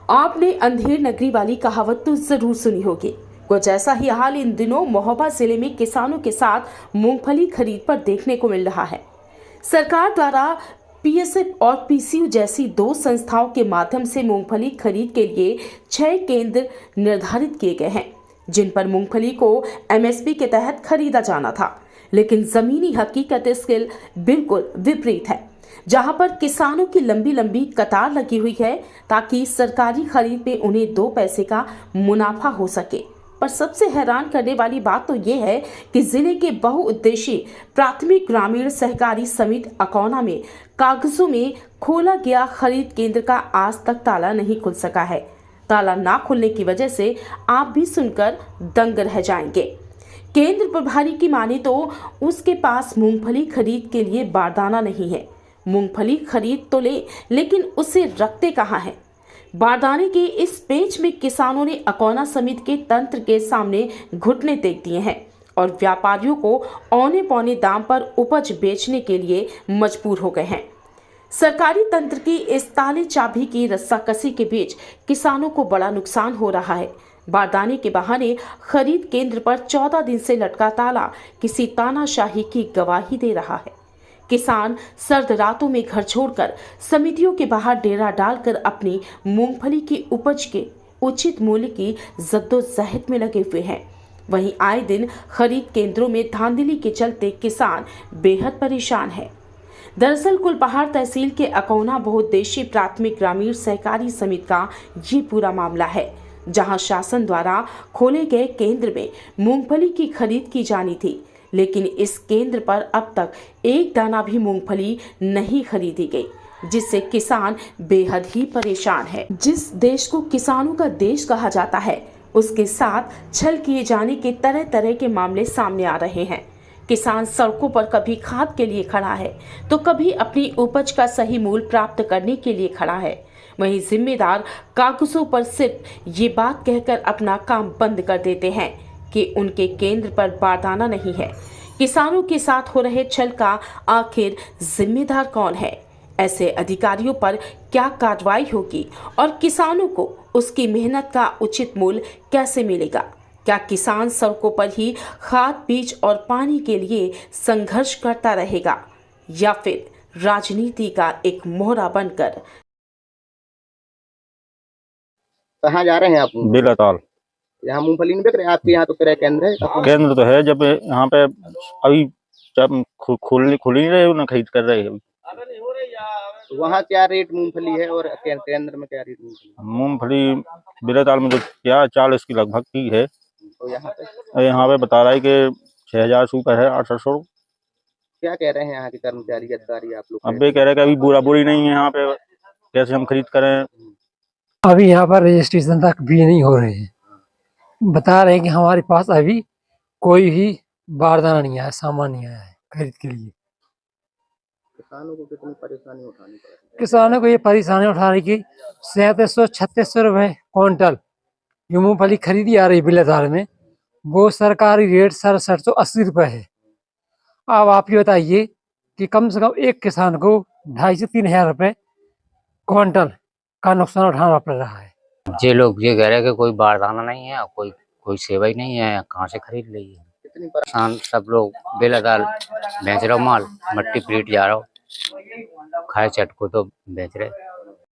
आपने अंधेर नगरी वाली कहावत तो जरूर सुनी होगी। कुछ ऐसा ही हाल इन दिनों महोबा जिले में किसानों के साथ मूंगफली खरीद पर देखने को मिल रहा है। सरकार द्वारा पीएसएफ और पीसीयू जैसी दो संस्थाओं के माध्यम से मूंगफली खरीद के लिए 6 केंद्र निर्धारित किए गए हैं, जिन पर मूंगफली को एमएसपी के तहत खरीदा जाना था। लेकिन जमीनी हकीकत इसके बिल्कुल विपरीत है, जहां पर किसानों की लंबी लंबी कतार लगी हुई है ताकि सरकारी खरीद में उन्हें 2 पैसे का मुनाफा हो सके। पर सबसे हैरान करने वाली बात तो ये है कि जिले के बहुउद्देशीय प्राथमिक ग्रामीण सहकारी समिति अकौना में कागजों में खोला गया खरीद केंद्र का आज तक ताला नहीं खुल सका है। ताला ना खुलने की वजह से आप भी सुनकर दंग रह जाएंगे। केंद्र प्रभारी की माने तो उसके पास मूंगफली खरीद के लिए बारदाना नहीं है। मूंगफली खरीद तो ले, लेकिन उसे रखते कहाँ हैं? बारदाने के इस पेच में किसानों ने अकौना समिति के तंत्र के सामने घुटने टेक दिए हैं और व्यापारियों को औने पौने दाम पर उपज बेचने के लिए मजबूर हो गए हैं। सरकारी तंत्र की इस ताले चाबी की रस्साकसी के बीच किसानों को बड़ा नुकसान हो रहा है। बारदाने के बहाने खरीद केंद्र पर 14 दिन से लटका ताला किसी तानाशाही की गवाही दे रहा है। किसान सर्द रातों में घर छोड़कर समितियों के बाहर डेरा डालकर अपनी मूंगफली की उपज के उचित मूल्य की जद्दोजहद में लगे हुए हैं। वहीं आए दिन खरीद केंद्रों में धांधली के चलते किसान बेहद परेशान है। दरअसल कुलपहाड़ तहसील के अकौना बहुउद्देशीय प्राथमिक ग्रामीण सहकारी समिति का ये पूरा मामला है, जहां शासन द्वारा खोले गए केंद्र में मूंगफली की खरीद की जानी थी, लेकिन इस केंद्र पर अब तक एक दाना भी मूंगफली नहीं खरीदी गई, जिससे किसान बेहद ही परेशान है। जिस देश को किसानों का देश कहा जाता है, उसके साथ छल किए जाने के तरह तरह के मामले सामने आ रहे हैं। किसान सड़कों पर कभी खाद के लिए खड़ा है तो कभी अपनी उपज का सही मूल्य प्राप्त करने के लिए खड़ा है। वहीं जिम्मेदार कागजों पर सिर्फ ये बात कहकर अपना काम बंद कर देते हैं कि उनके केंद्र पर बारदाना नहीं है। किसानों के साथ हो रहे छल का आखिर जिम्मेदार कौन है? ऐसे अधिकारियों पर क्या कार्रवाई होगी और किसानों को उसकी मेहनत का उचित मूल्य कैसे मिलेगा? क्या किसान सड़कों पर ही खाद बीज और पानी के लिए संघर्ष करता रहेगा या फिर राजनीति का एक मोहरा बनकर? कहाँ जा रहे हैं आप? बिलाताल। यहाँ मूंगफली नहीं बिक रहे? आपके यहाँ तो क्रय केंद्र है। केंद्र तो है, जब यहाँ पे अभी जब खुल नहीं रहे ना खरीद कर रहे हैं। वहाँ क्या रेट मूंगफली है और केंद्र में क्या रेट मूंगफली? बिलाताल में तो क्या 40 की लगभग की है। तो यहाँ पे बता रहा है कि 6000 से ऊपर है, 800। क्या कह रहे हैं यहाँ के कर्मचारी अधिकारी आप लोग? अब ये कह रहे हैं कि अभी बुरी नहीं है यहाँ पे, कैसे हम खरीद करें। अभी यहाँ पर रजिस्ट्रेशन तक भी नहीं हो रहे हैं। बता रहे हैं कि हमारे पास अभी कोई भी बारदाना नहीं आया, सामान नहीं आया है खरीद के लिए। किसानों को कितनी परेशानी उठानी पड़ रही है? किसानों को ये परेशानी उठाने की 3700-3600 रुपए क्विंटल ये मूंगफली खरीदी आ रही बिलाताल में, वो सरकारी रेट 6780 रुपए है। अब आप ये बताइए कि कम से कम एक किसान को 2500 से 3000 रुपए क्विंटल का नुकसान उठाना पड़ रहा है। ये लोग ये कह रहे हैं कि कोई बारदाना नहीं है, कोई सेवा ही नहीं है, कहाँ से खरीद ली है। किसान सब लोग बेलादाल बेच रहे हो माल, मट्टी पीट जा रहा हो, खाए चट को तो बेच रहे।